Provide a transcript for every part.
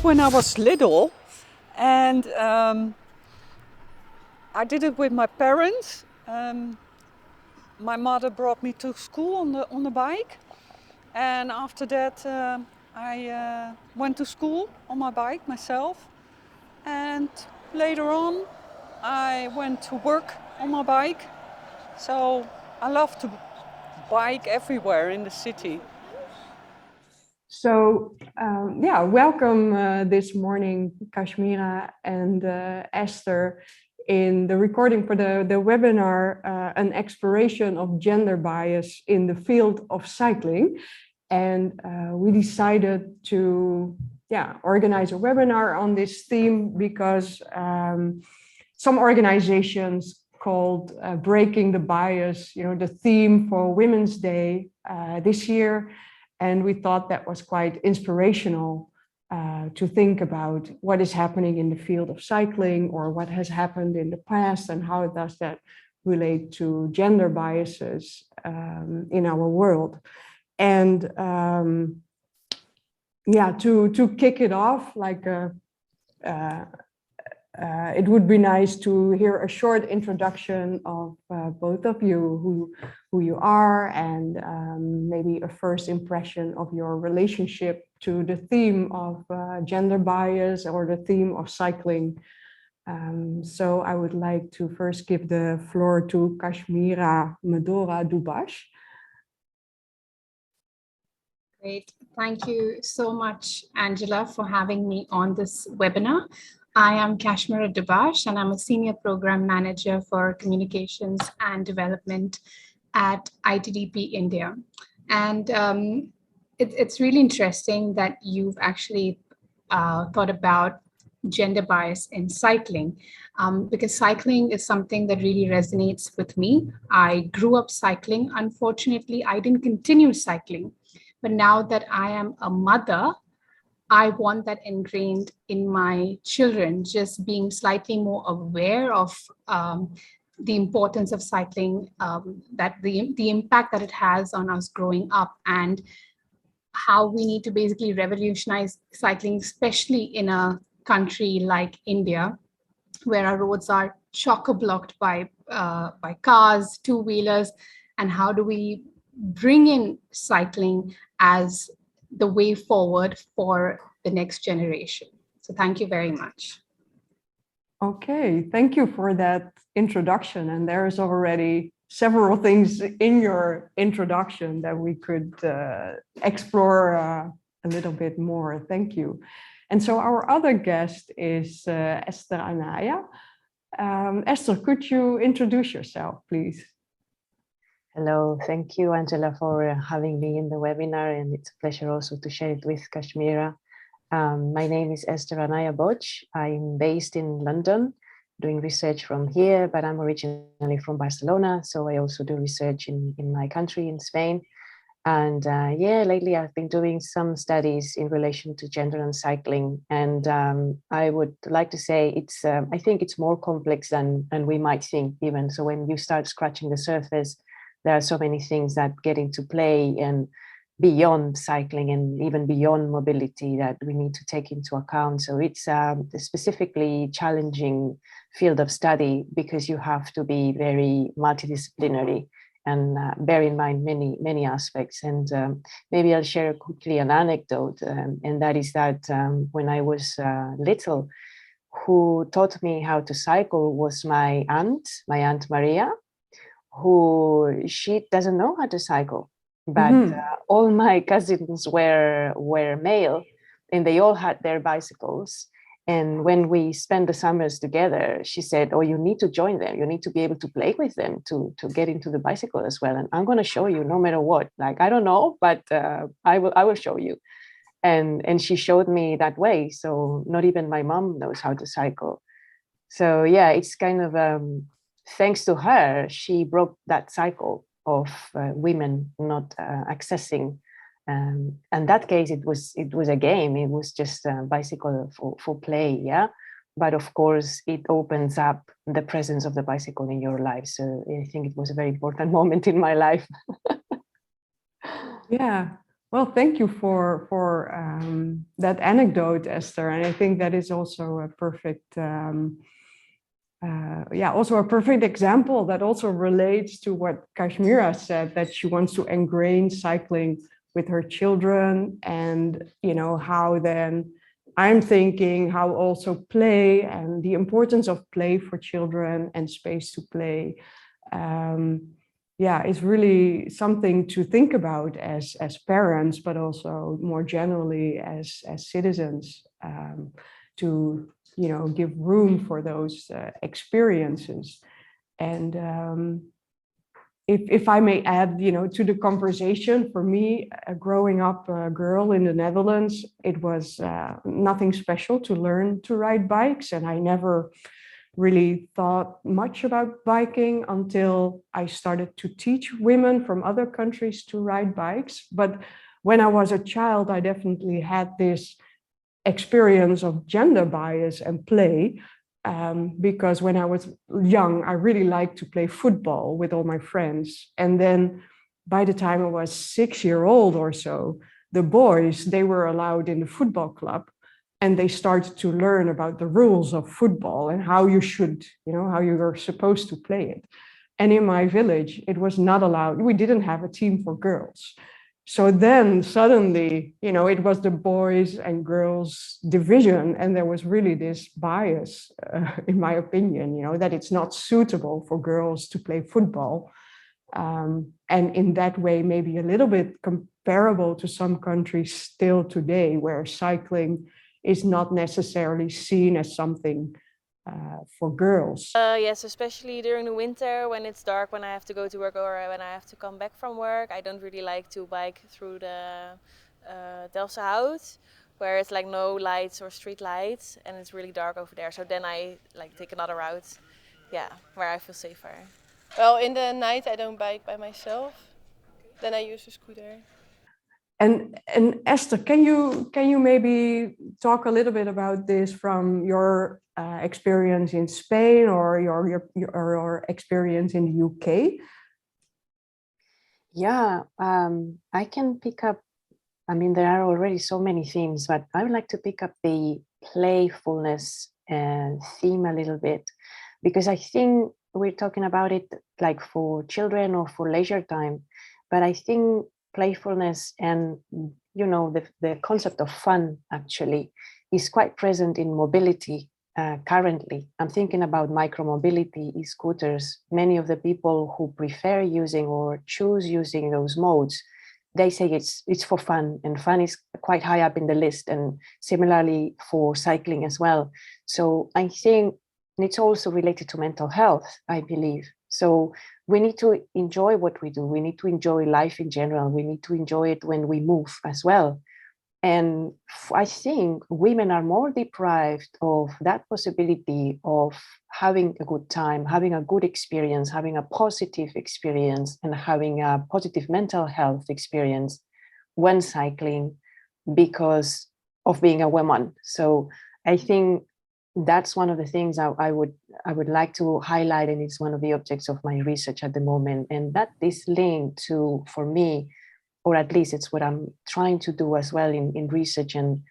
when I was little, and I did it with my parents. My mother brought me to school on the bike, and after that I went to school on my bike myself, and later on I went to work on my bike. So I love to bike everywhere in the city. So yeah, welcome this morning, Kashmira and Esther, in the recording for the webinar, an exploration of gender bias in the field of cycling. And we decided to organize a webinar on this theme because some organizations called Breaking the Bias, the theme for Women's Day this year. And we thought that was quite inspirational to think about what is happening in the field of cycling or what has happened in the past and how does that relate to gender biases in our world. And to kick it off, it would be nice to hear a short introduction of both of you, who you are, and maybe a first impression of your relationship to the theme of gender bias or the theme of cycling. So I would like to first give the floor to Kashmira Medora Dubash. Great. Thank you so much, Angela, for having me on this webinar. I am Kashmira Dubash, and I'm a Senior Program Manager for Communications and Development at ITDP India. And it's really interesting that you've actually thought about gender bias in cycling, because cycling is something that really resonates with me. I grew up cycling. Unfortunately, I didn't continue cycling. But now that I am a mother, I want that ingrained in my children, just being slightly more aware of the importance of cycling, that the impact that it has on us growing up, and how we need to basically revolutionize cycling, especially in a country like India, where our roads are chock-a-blocked by cars, two-wheelers, and how do we bring in cycling as the way forward for the next generation. So thank you very much. Okay, thank you for that introduction. And there's already several things in your introduction that we could explore a little bit more. Thank you. And so our other guest is Esther Anaya. Esther, could you introduce yourself, please? Hello, thank you, Angela, for having me in the webinar, and it's a pleasure also to share it with Kashmira. My name is Esther and Anaya-Boig. I'm based in London, doing research from here, but I'm originally from Barcelona, so I also do research in my country, in Spain. And lately I've been doing some studies in relation to gender and cycling, and I would like to say it's I think it's more complex than we might think even. So when you start scratching the surface, there are so many things that get into play and beyond cycling and even beyond mobility that we need to take into account. So it's a specifically challenging field of study because you have to be very multidisciplinary and bear in mind many aspects. And maybe I'll share quickly an anecdote, and that is that when I was little, who taught me how to cycle was my Aunt Maria, who she doesn't know how to cycle, but all my cousins were male, and they all had their bicycles. And when we spent the summers together, she said, "Oh, you need to join them. You need to be able to play with them to get into the bicycle as well. And I'm going to show you, no matter what. Like, I don't know, but I will show you." And she showed me that way. So not even my mom knows how to cycle. So yeah, it's kind of thanks to her, she broke that cycle of women not accessing. In that case, it was a game. It was just a bicycle for play, yeah. But of course, it opens up the presence of the bicycle in your life. So I think it was a very important moment in my life. Yeah. Well, thank you for that anecdote, Esther. And I think that is also a perfect, also a perfect example that also relates to what Kashmira said, that she wants to ingrain cycling with her children, and how then I'm thinking how also play and the importance of play for children and space to play. Is really something to think about as parents, but also more generally as citizens, to give room for those experiences. And if I may add, to the conversation, for me, growing up a girl in the Netherlands, it was nothing special to learn to ride bikes, and I never really thought much about biking until I started to teach women from other countries to ride bikes. But when I was a child, I definitely had this experience of gender bias and play, because when I was young, I really liked to play football with all my friends. And then by the time I was 6-year-old or so, the boys, they were allowed in the football club, and they started to learn about the rules of football and how you should, how you were supposed to play it. And in my village, it was not allowed. We didn't have a team for girls. So then suddenly, it was the boys and girls division. And there was really this bias, in my opinion, that it's not suitable for girls to play football. And in that way, maybe a little bit comparable to some countries still today, where cycling is not necessarily seen as something for girls. Yes, especially during the winter when it's dark, when I have to go to work or when I have to come back from work. I don't really like to bike through the Delftse Hout, where it's like no lights or street lights, and it's really dark over there. So then I take another route, where I feel safer. Well, in the night I don't bike by myself. Then I use a scooter. And Esther, can you maybe talk a little bit about this from your experience in Spain or your experience in the UK? Yeah, I can pick up. I mean, there are already so many themes, but I would like to pick up the playfulness theme a little bit, because I think we're talking about it like for children or for leisure time, but I think playfulness and the concept of fun actually is quite present in mobility currently. I'm thinking about micromobility, e-scooters. Many of the people who prefer using or choose using those modes, they say it's for fun, and fun is quite high up in the list, and similarly for cycling as well. So I think it's also related to mental health, I believe. So we need to enjoy what we do. We need to enjoy life in general. We need to enjoy it when we move as well. And I think women are more deprived of that possibility of having a good time, having a good experience, having a positive experience, and having a positive mental health experience when cycling because of being a woman. So I think that's one of the things I would like to highlight, and it's one of the objects of my research at the moment. And that is linked to, for me, or at least it's what I'm trying to do as well in research and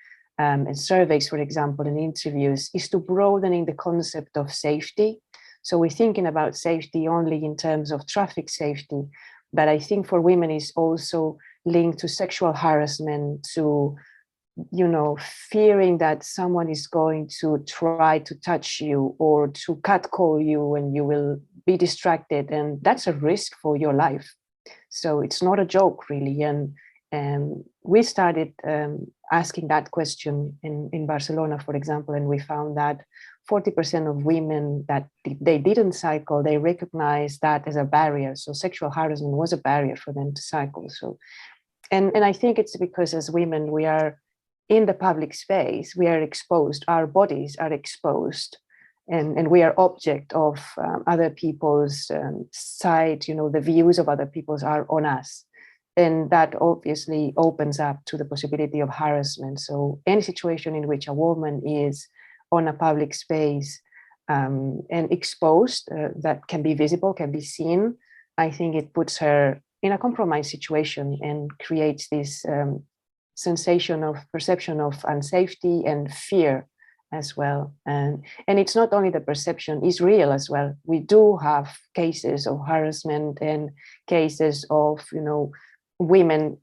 surveys, for example, and interviews, is to broadening the concept of safety. So we're thinking about safety only in terms of traffic safety, but I think for women is also linked to sexual harassment, to fearing that someone is going to try to touch you or to catcall you and you will be distracted, and that's a risk for your life. So it's not a joke, really. And we started asking that question in Barcelona, for example, and we found that 40% of women that they didn't cycle, they recognized that as a barrier. So sexual harassment was a barrier for them to cycle. So, and I think it's because as women, we are in the public space, we are exposed, our bodies are exposed, and we are object of other people's sight, the views of other people's are on us. And that obviously opens up to the possibility of harassment. So any situation in which a woman is on a public space and exposed, that can be visible, can be seen, I think it puts her in a compromised situation and creates this perception of unsafety and fear as well. And it's not only the perception, it's real as well. We do have cases of harassment and cases of, women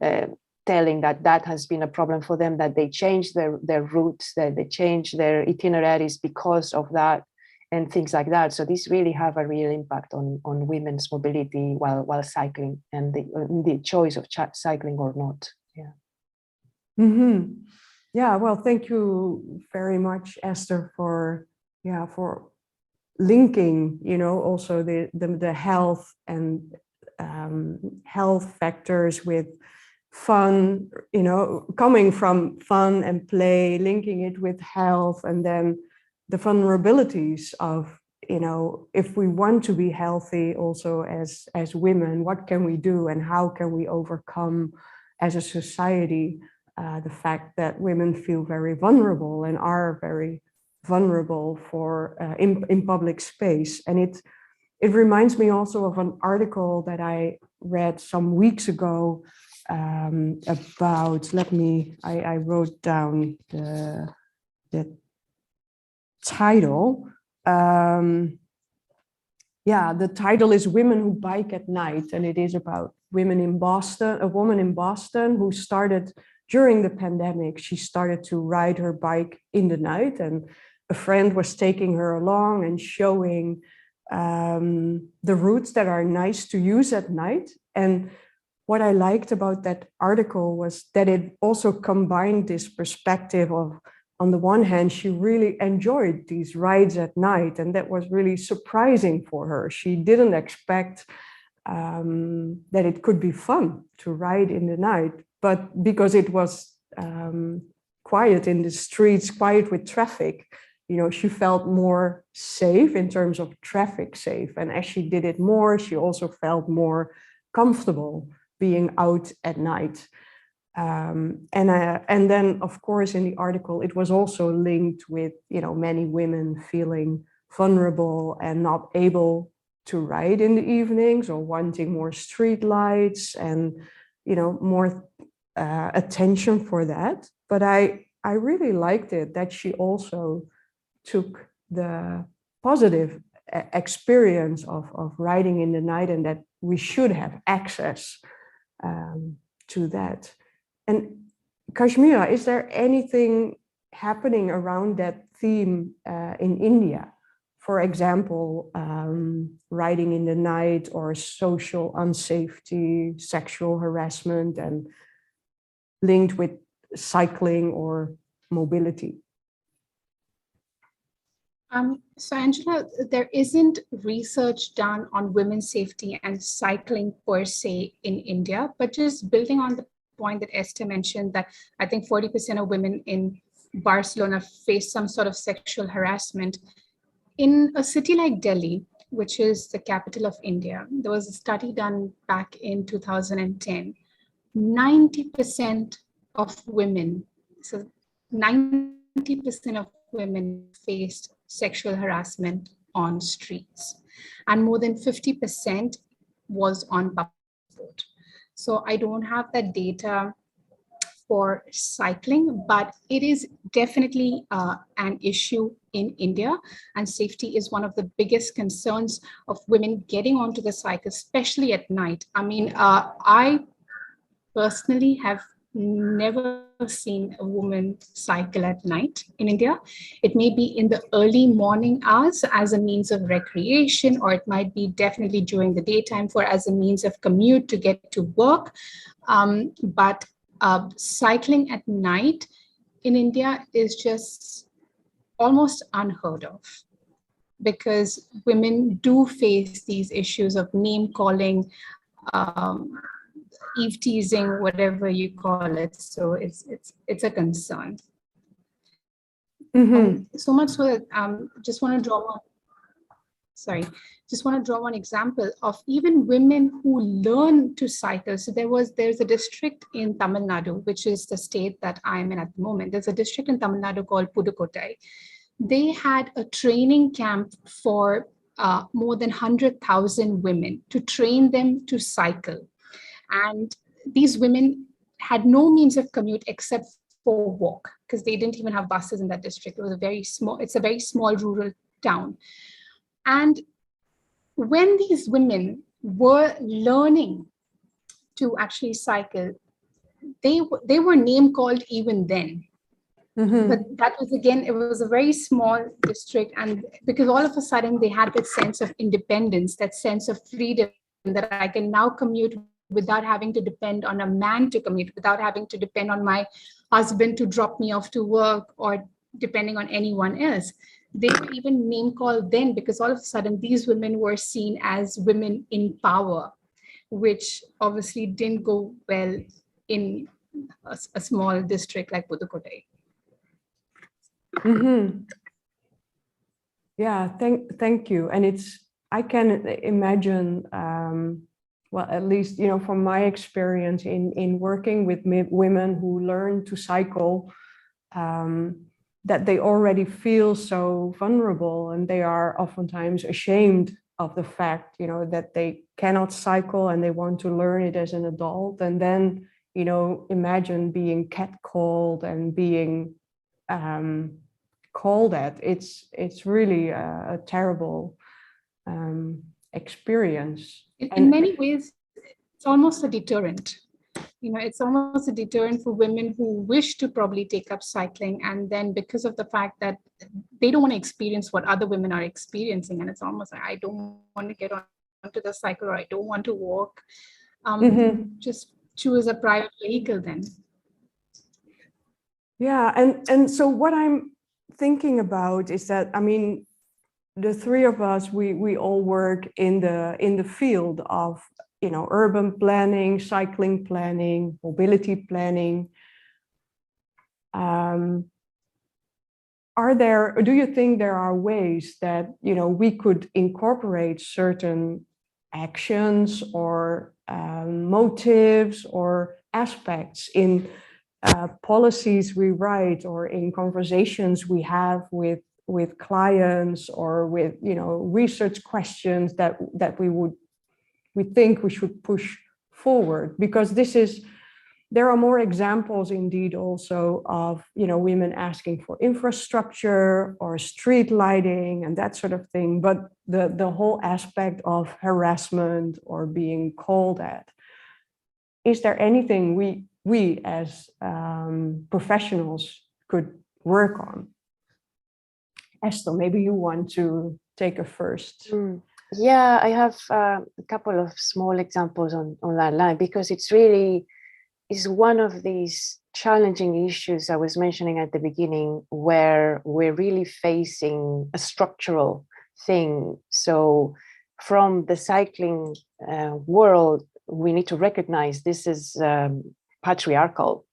telling that has been a problem for them, that they change their routes, that they change their itineraries because of that, and things like that. So these really have a real impact on women's mobility while cycling, and the choice of cycling or not. Yeah. Mm-hmm. Yeah, well, thank you very much, Esther, for linking, also the health and health factors with fun, coming from fun and play, linking it with health, and then the vulnerabilities of, if we want to be healthy also as women, what can we do and how can we overcome as a society the fact that women feel very vulnerable and are very vulnerable for in public space. And it reminds me also of an article that I read some weeks ago about, I wrote down the title. The title is Women Who Bike at Night, and it is about women in Boston, a woman in Boston who started during the pandemic. She started to ride her bike in the night, and a friend was taking her along and showing the routes that are nice to use at night. And what I liked about that article was that it also combined this perspective of, on the one hand, she really enjoyed these rides at night, and that was really surprising for her. She didn't expect that it could be fun to ride in the night, but because it was quiet in the streets, quiet with traffic, she felt more safe in terms of traffic safe. And as she did it more, she also felt more comfortable being out at night. And then, of course, in the article, it was also linked with, many women feeling vulnerable and not able to ride in the evenings, or wanting more street lights and, more attention for that. But I really liked it that she also took the positive experience of riding in the night, and that we should have access to that. And Kashmira, is there anything happening around that theme in India? For example, riding in the night, or social unsafety, sexual harassment, and linked with cycling or mobility? So Angela, there isn't research done on women's safety and cycling per se in India, but just building on the point that Esther mentioned, that I think 40% of women in Barcelona face some sort of sexual harassment. In a city like Delhi, which is the capital of India, there was a study done back in 2010. 90% of women, so 90% of women faced sexual harassment on streets, and more than 50% was on public transport. So I don't have that data for cycling, but it is definitely an issue in India, and safety is one of the biggest concerns of women getting onto the cycle, especially at night. I mean, I personally have never seen a woman cycle at night in India. It may be in the early morning hours as a means of recreation, or it might be definitely during the daytime as a means of commute to get to work. But cycling at night in India is just almost unheard of, because women do face these issues of name calling, eve teasing, whatever you call it. So it's a concern. Mm-hmm. So much so that just want to draw one example of even women who learn to cycle. So there's a district in Tamil Nadu, which is the state that I'm in at the moment. There's a district in Tamil Nadu called Pudukkottai. They had a training camp for more than 100,000 women to train them to cycle. And these women had no means of commute except for walk, because they didn't even have buses in that district. It was it's a very small rural town. And when these women were learning to actually cycle, they were name called even then. But that was, again, it was a very small district, and because all of a sudden they had that sense of independence, that sense of freedom, that I can now commute without having to depend on a man to commute, without having to depend on my husband to drop me off to work, or depending on anyone else. They were even name called then, because all of a sudden these women were seen as women in power, which obviously didn't go well in a small district like Pudukkottai. Yeah, thank you. And I can imagine, well, at least, from my experience in working with women who learn to cycle, that they already feel so vulnerable, and they are oftentimes ashamed of the fact, that they cannot cycle and they want to learn it as an adult. And then, imagine being catcalled and being called at. It's really a terrible experience. In many ways, it's almost a deterrent. It's almost a deterrent for women who wish to probably take up cycling, and then because of the fact that they don't want to experience what other women are experiencing, and it's almost like, I don't want to get onto the cycle, or I don't want to walk. Just choose a private vehicle then. Yeah, and so what I'm thinking about is that, the three of us, we all work in the field of urban planning, cycling planning, mobility planning. Do you think there are ways that we could incorporate certain actions or motives or aspects in policies we write, or in conversations we have with clients, or with research questions that we think we should push forward? Because there are more examples indeed also of women asking for infrastructure or street lighting and that sort of thing, but the whole aspect of harassment or being called at, is there anything we as professionals could work on? Esther, maybe you want to take a first. Yeah, I have a couple of small examples on that line, because it's really is one of these challenging issues I was mentioning at the beginning, where we're really facing a structural thing. So from the cycling world, we need to recognize this is patriarchal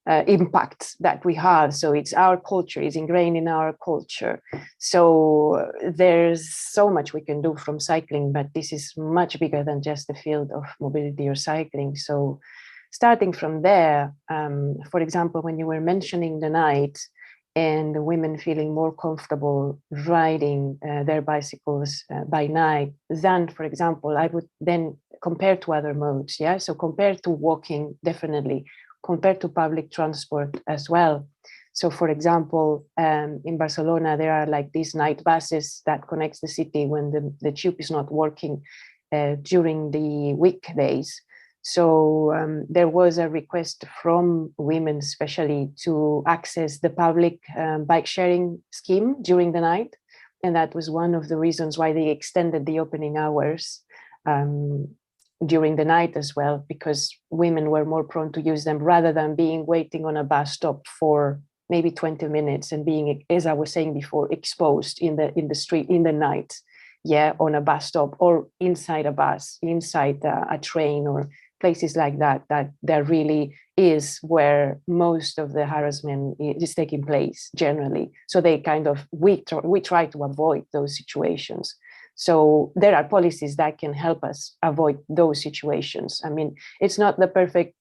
impact that we have. So it's our culture, it's ingrained in our culture. So there's so much we can do from cycling, but this is much bigger than just the field of mobility or cycling. So starting from there, for example, when you were mentioning the night and the women feeling more comfortable riding their bicycles by night than, for example, I would then compare to other modes. Yeah, so compared to walking, definitely, compared to public transport as well. So, for example, in Barcelona, there are like these night buses that connects the city when the tube is not working during the weekdays. So there was a request from women, especially, to access the public bike sharing scheme during the night. And that was one of the reasons why they extended the opening hours during the night as well, because women were more prone to use them rather than being waiting on a bus stop for maybe 20 minutes and being, as I was saying before, exposed in the street in the night, yeah, on a bus stop or inside a bus, inside a train or places like that, that really is where most of the harassment is taking place generally. So they kind of, we try to avoid those situations. So there are policies that can help us avoid those situations. I mean, it's not the perfect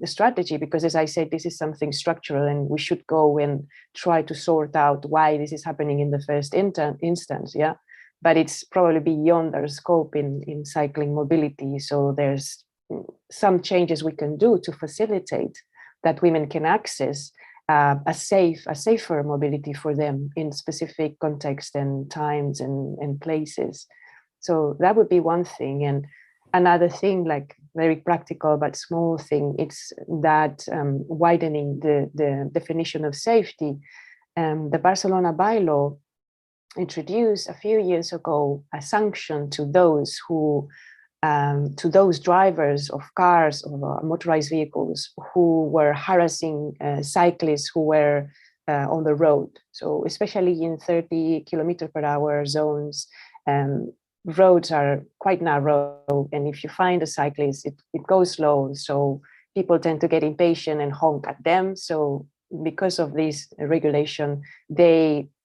strategy because, as I said, this is something structural and we should go and try to sort out why this is happening in the first instance, yeah? But it's probably beyond our scope in cycling mobility. So there's some changes we can do to facilitate that women can access a safer mobility for them in specific contexts and times and places. So that would be one thing. And another thing, like very practical but small thing, it's that widening the definition of safety. The Barcelona bylaw introduced a few years ago a sanction to those drivers of cars or motorized vehicles who were harassing cyclists who were on the road. So especially in 30 km/h zones, roads are quite narrow, and if you find a cyclist, it goes slow. So people tend to get impatient and honk at them. So because of this regulation,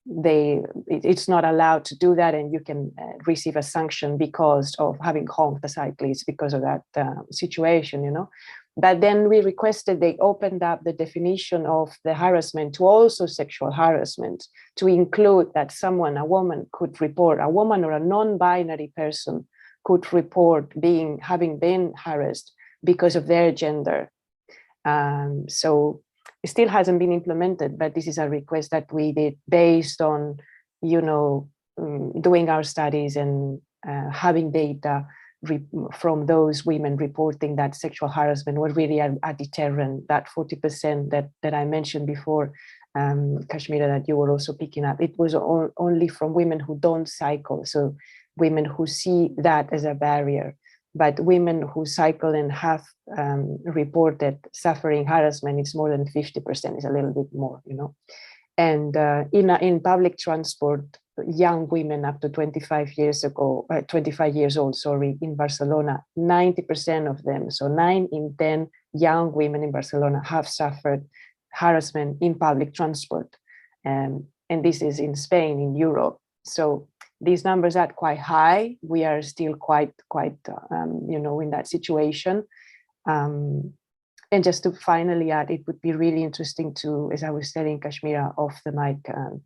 it's not allowed to do that, and you can receive a sanction because of having honked the cyclist because of that situation, you know. But then we requested they opened up the definition of the harassment to also sexual harassment, to include that a woman could report, a woman or a non-binary person could report having been harassed because of their gender. So it still hasn't been implemented, but this is a request that we did based on, doing our studies and having data from those women reporting that sexual harassment was really a deterrent. That 40% that I mentioned before, Kashmira, that you were also picking up, it was only from women who don't cycle, so women who see that as a barrier. But women who cycle and have reported suffering harassment, it's more than 50%, it's a little bit more, you know. And in public transport, young women up to 25 years old, in Barcelona, 90% of them, so 9 in 10 young women in Barcelona have suffered harassment in public transport. And this is in Spain, in Europe. So these numbers are quite high. We are still quite in that situation. And just to finally add, it would be really interesting to, as I was telling Kashmira off the mic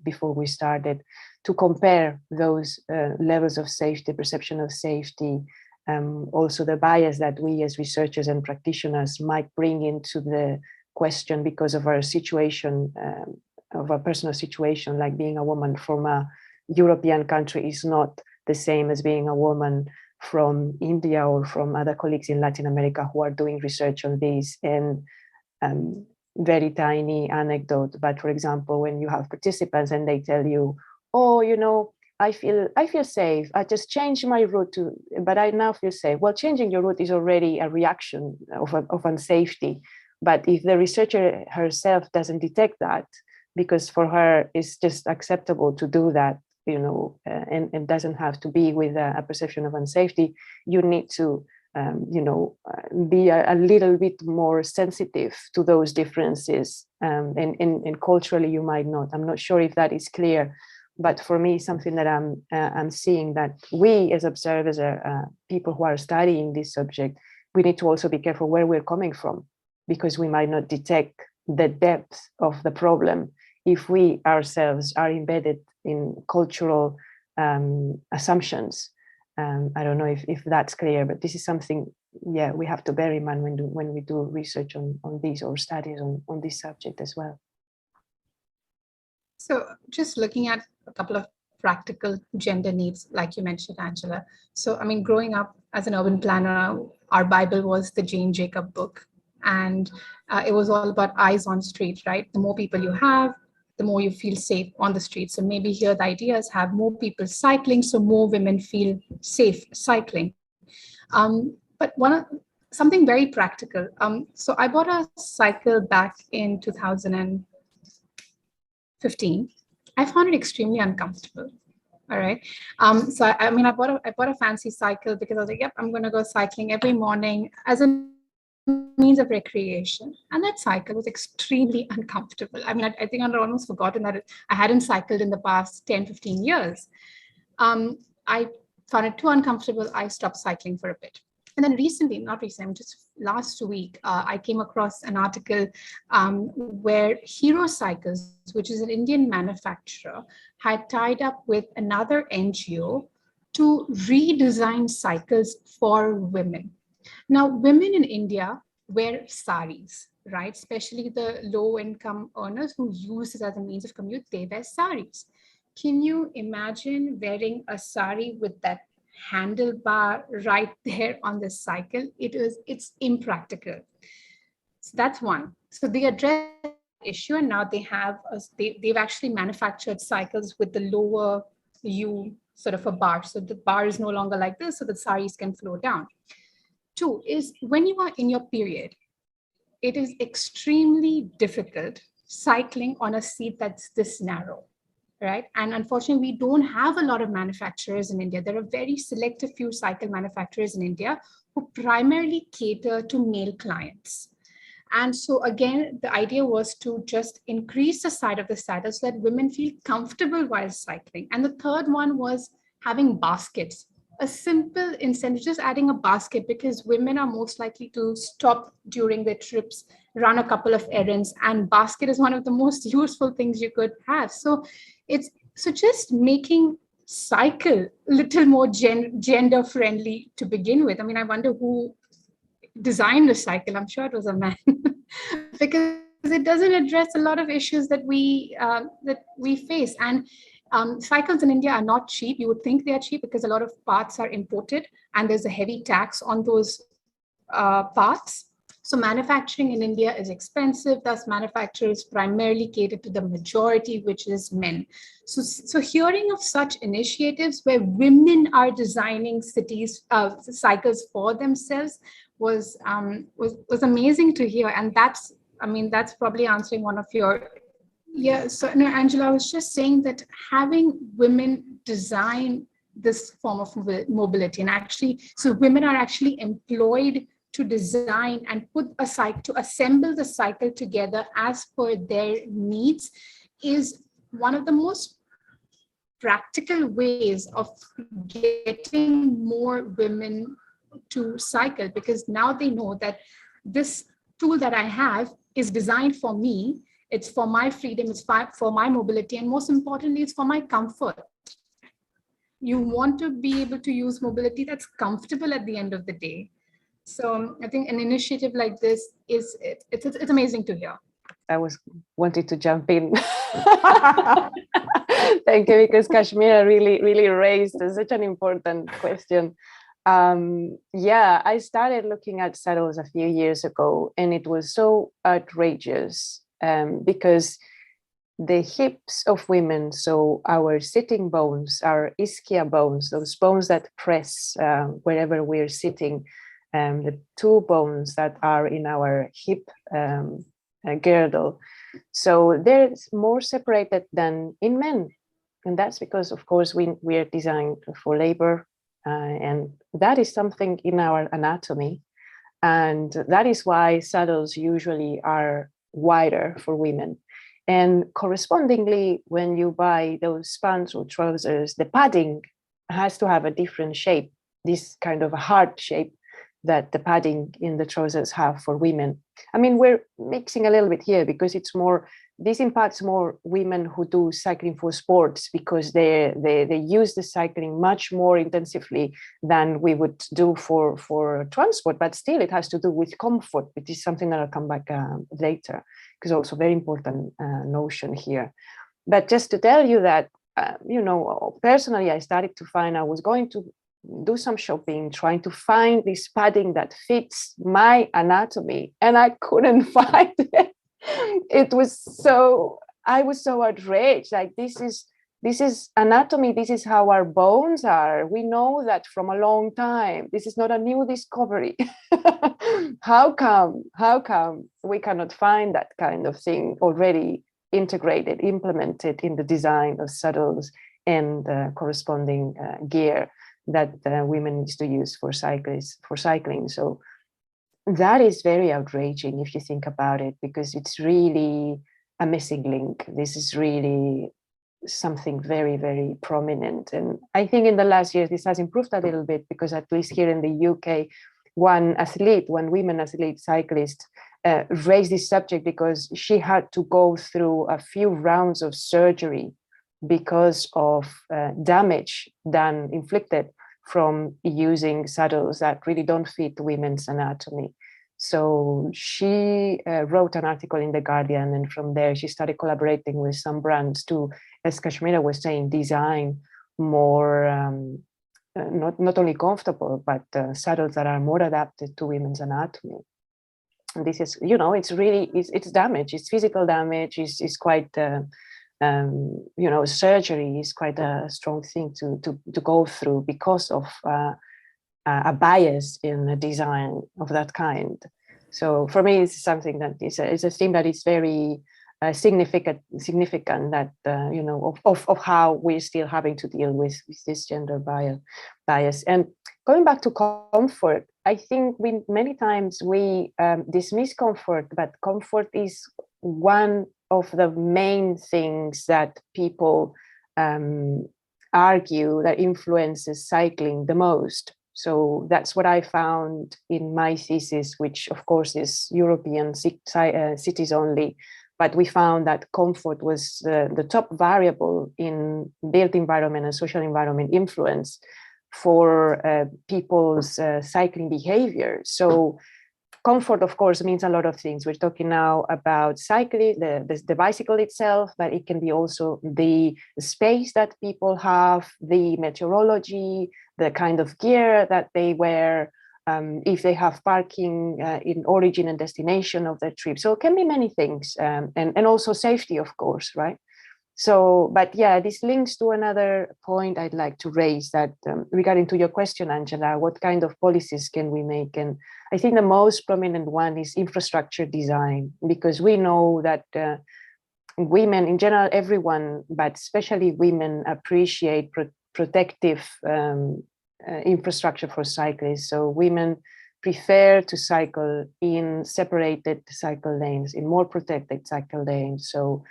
before we started, to compare those levels of safety, perception of safety, also the bias that we as researchers and practitioners might bring into the question because of our situation, of our personal situation, like being a woman from a European country is not the same as being a woman from India or from other colleagues in Latin America who are doing research on this. And very tiny anecdote, but for example, when you have participants and they tell you, oh, I feel safe, I just changed my route but I now feel safe. Well, changing your route is already a reaction of unsafety. But if the researcher herself doesn't detect that, because for her it's just acceptable to do that, and doesn't have to be with a perception of unsafety, you need to, be a little bit more sensitive to those differences. And culturally, you might not. I'm not sure if that is clear, but for me, something that I'm seeing that we as observers, people who are studying this subject, we need to also be careful where we're coming from, because we might not detect the depth of the problem if we ourselves are embedded in cultural assumptions. I don't know if that's clear, but this is something, we have to bear in mind when we do research on these or studies on this subject as well. So just looking at a couple of practical gender needs, like you mentioned, Angela. So, I mean, growing up as an urban planner, our Bible was the Jane Jacob book. And it was all about eyes on street, right? The more people you have, the more you feel safe on the street. So maybe here the idea is have more people cycling, so more women feel safe cycling. But something very practical. So I bought a cycle back in 2015. I found it extremely uncomfortable. All right. So I bought a fancy cycle because I was like, yep, I'm going to go cycling every morning as a means of recreation. And that cycle was extremely uncomfortable. I mean, I think I'd almost forgotten that I hadn't cycled in the past 10, 15 years. I found it too uncomfortable. I stopped cycling for a bit. And then just last week, I came across an article where Hero Cycles, which is an Indian manufacturer, had tied up with another NGO to redesign cycles for women. Now, women in India wear saris, right? Especially the low income earners who use this as a means of commute, they wear saris. Can you imagine wearing a sari with that handlebar right there on the cycle? It's impractical. So that's one. So they address issue, and now they've actually manufactured cycles with the lower U sort of a bar. So the bar is no longer like this, so the saris can flow down. Two is when you are in your period, it is extremely difficult cycling on a seat that's this narrow, right? And unfortunately, we don't have a lot of manufacturers in India. There are very selective few cycle manufacturers in India who primarily cater to male clients. And so again, the idea was to just increase the side of the saddle so that women feel comfortable while cycling. And the third one was having baskets. A simple incentive, just adding a basket, because women are most likely to stop during their trips, run a couple of errands, and basket is one of the most useful things you could have. So just making cycle a little more gender friendly to begin with. I mean, I wonder who designed the cycle. I'm sure it was a man. Because it doesn't address a lot of issues that we face. And cycles in India are not cheap. You would think they are cheap because a lot of parts are imported and there's a heavy tax on those parts. So manufacturing in India is expensive. Thus, manufacturers primarily cater to the majority, which is men. So hearing of such initiatives where women are designing cycles for themselves was amazing to hear. And that's probably answering one of your, yeah. So no, Angela, I was just saying that having women design this form of mobility, and actually, so women are actually employed to design and to assemble the cycle together as per their needs, is one of the most practical ways of getting more women to cycle, because now they know that this tool that I have is designed for me. It's for my freedom, it's for my mobility, and most importantly, it's for my comfort. You want to be able to use mobility that's comfortable at the end of the day. So I think an initiative like this it's amazing to hear. I was wanting to jump in. Thank you, because Kashmira really raised such an important question. I started looking at saddles a few years ago, and it was so outrageous because the hips of women, so our sitting bones, our ischia bones, those bones that press wherever we're sitting, the two bones that are in our hip girdle. So they're more separated than in men. And that's because, of course, we are designed for labor. And that is something in our anatomy. And that is why saddles usually are wider for women. And correspondingly, when you buy those pants or trousers, the padding has to have a different shape, this kind of a hard shape that the padding in the trousers have for women. I mean, we're mixing a little bit here because this impacts more women who do cycling for sports, because they use the cycling much more intensively than we would do for transport. But still, it has to do with comfort, which is something that I'll come back later, because also very important notion here. But just to tell you that, personally, I started to find I was going to do some shopping, trying to find this padding that fits my anatomy, and I couldn't find it. I was so outraged. Like, this is anatomy. This is how our bones are. We know that from a long time. This is not a new discovery. How come we cannot find that kind of thing already integrated, implemented in the design of saddles and corresponding gear that women need to use for cycling? So that is very outraging if you think about it, because it's really a missing link. This is really something very, very prominent. And I think in the last years, this has improved a little bit, because at least here in the UK, one women athlete cyclist raised this subject because she had to go through a few rounds of surgery because of damage inflicted from using saddles that really don't fit women's anatomy. So she wrote an article in The Guardian, and from there she started collaborating with some brands to, as Kashmira was saying, design more, not only comfortable, but saddles that are more adapted to women's anatomy. And this is, you know, it's really, it's damage, it's physical damage, it's quite, you know, surgery is quite a strong thing to go through because of a bias in the design of that kind. So for me, it's something that is a thing that is very significant that, you know, of how we're still having to deal with this gender bias. And going back to comfort, I think many times we dismiss comfort, but comfort is one of the main things that people argue that influences cycling the most. So that's what I found in my thesis, which of course is European cities only. But we found that comfort was the top variable in built environment and social environment influence for people's cycling behavior. So comfort, of course, means a lot of things. We're talking now about cycling, the bicycle itself, but it can be also the space that people have, the meteorology, the kind of gear that they wear, if they have parking in origin and destination of their trip. So it can be many things, and also safety, of course, right? So, but yeah, this links to another point I'd like to raise, that regarding to your question, Angela, what kind of policies can we make? And I think the most prominent one is infrastructure design, because we know that women in general, everyone, but especially women, appreciate protective infrastructure for cyclists. So women prefer to cycle in separated cycle lanes, in more protected cycle lanes. So,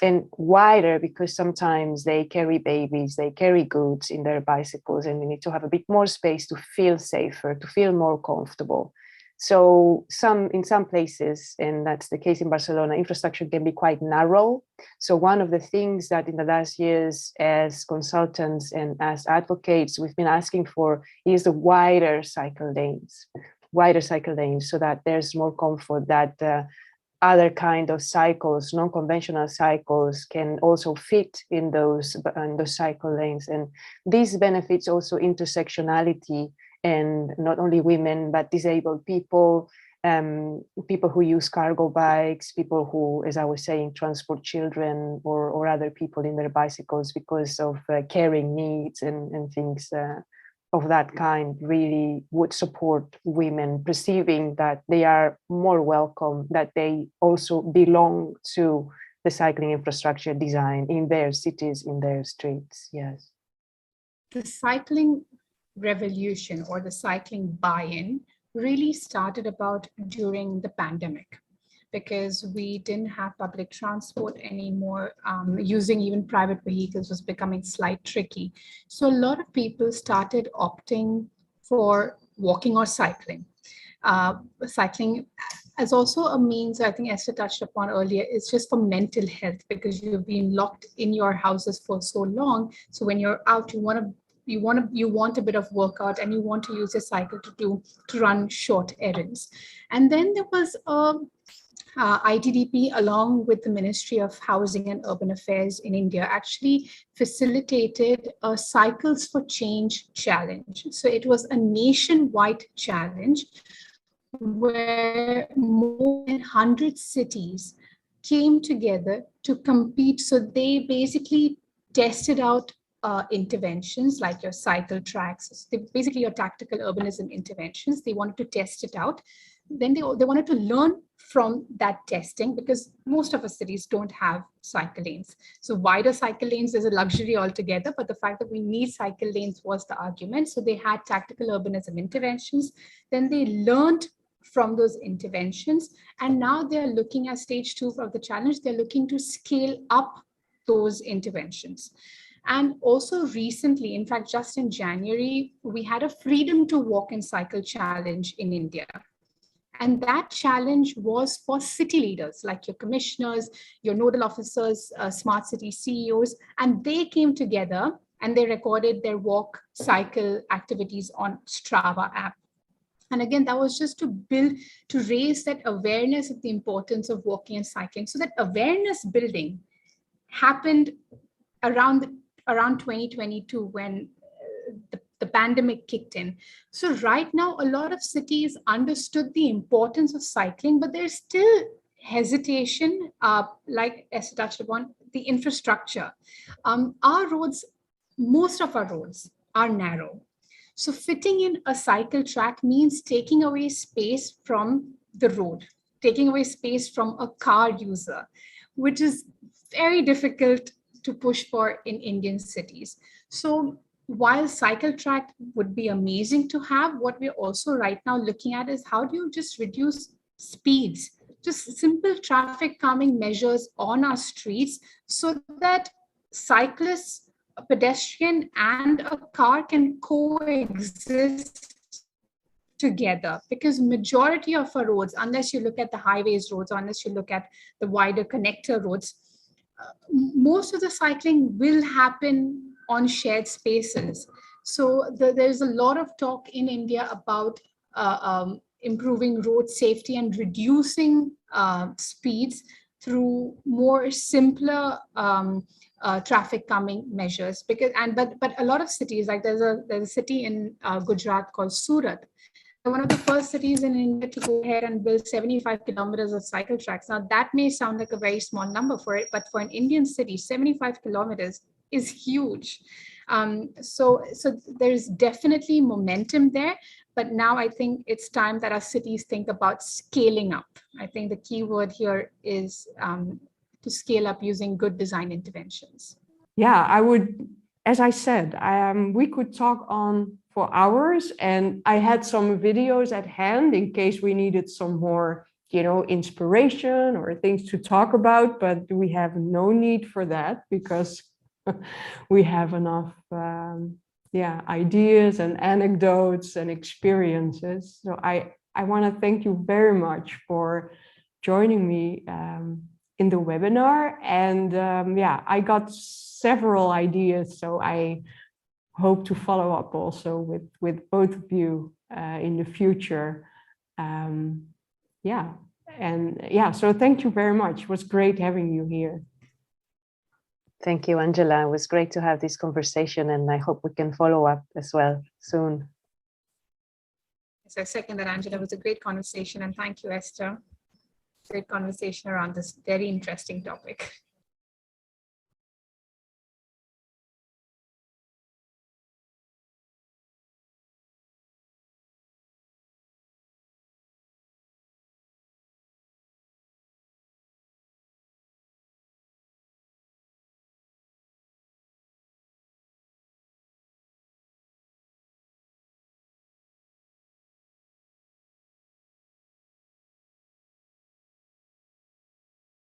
and wider, because sometimes they carry babies, they carry goods in their bicycles, and they need to have a bit more space to feel safer, to feel more comfortable. So in some places, and that's the case in Barcelona, infrastructure can be quite narrow. So one of the things that in the last years, as consultants and as advocates, we've been asking for is the wider cycle lanes, so that there's more comfort, that other kind of cycles, non-conventional cycles, can also fit in those cycle lanes. And this benefits also intersectionality, and not only women, but disabled people, people who use cargo bikes, people who, as I was saying, transport children or other people in their bicycles because of carrying needs and things of that kind, really would support women perceiving that they are more welcome, that they also belong to the cycling infrastructure design in their cities, in their streets. Yes. The cycling revolution, or the cycling buy-in, really started about during the pandemic, because we didn't have public transport anymore. Using even private vehicles was becoming slightly tricky. So a lot of people started opting for walking or cycling. Cycling as also a means, I think Esther touched upon earlier, it's just for mental health, because you've been locked in your houses for so long. So when you're out, you want a bit of workout, and you want to use a cycle to run short errands. And then there was ITDP, along with the Ministry of Housing and Urban Affairs in India, actually facilitated a Cycles for Change challenge. So it was a nationwide challenge where more than 100 cities came together to compete. So they basically tested out interventions like your cycle tracks, basically your tactical urbanism interventions. They wanted to test it out. Then they wanted to learn from that testing, because most of our cities don't have cycle lanes. So wider cycle lanes is a luxury altogether, but the fact that we need cycle lanes was the argument. So they had tactical urbanism interventions. Then they learned from those interventions. And now they're looking at stage 2 of the challenge. They're looking to scale up those interventions. And also recently, in fact, just in January, we had a Freedom to Walk and Cycle challenge in India. And that challenge was for city leaders, like your commissioners, your nodal officers, smart city CEOs, and they came together and they recorded their walk cycle activities on Strava app. And again, that was just to raise that awareness of the importance of walking and cycling. So that awareness building happened around 2022 when the pandemic kicked in. So right now, a lot of cities understood the importance of cycling, but there's still hesitation, like Esther touched upon, the infrastructure. Our roads, most of our roads are narrow. So fitting in a cycle track means taking away space from the road, taking away space from a car user, which is very difficult to push for in Indian cities. So while cycle track would be amazing to have, what we're also right now looking at is how do you just reduce speeds, just simple traffic calming measures on our streets so that cyclists, a pedestrian and a car can coexist together, because majority of our roads, unless you look at the highways roads, or unless you look at the wider connector roads, most of the cycling will happen on shared spaces. So there's a lot of talk in India about improving road safety and reducing speeds through more simpler traffic calming measures. But a lot of cities, like there's a city in Gujarat called Surat, one of the first cities in India to go ahead and build 75 kilometers of cycle tracks. Now that may sound like a very small number for it, but for an Indian city, 75 kilometers is huge. So there's definitely momentum there, but now I think it's time that our cities think about scaling up. I think the key word here is to scale up using good design interventions. Yeah, I would, as I said, we could talk on for hours, and I had some videos at hand in case we needed some more, inspiration or things to talk about, but we have no need for that because we have enough ideas and anecdotes and experiences. So I want to thank you very much for joining me in the webinar. And I got several ideas, so I hope to follow up also with both of you in the future. So thank you very much. It was great having you here. Thank you, Angela. It was great to have this conversation, and I hope we can follow up as well soon. So I second that, Angela. It was a great conversation, and thank you, Esther. Great conversation around this very interesting topic.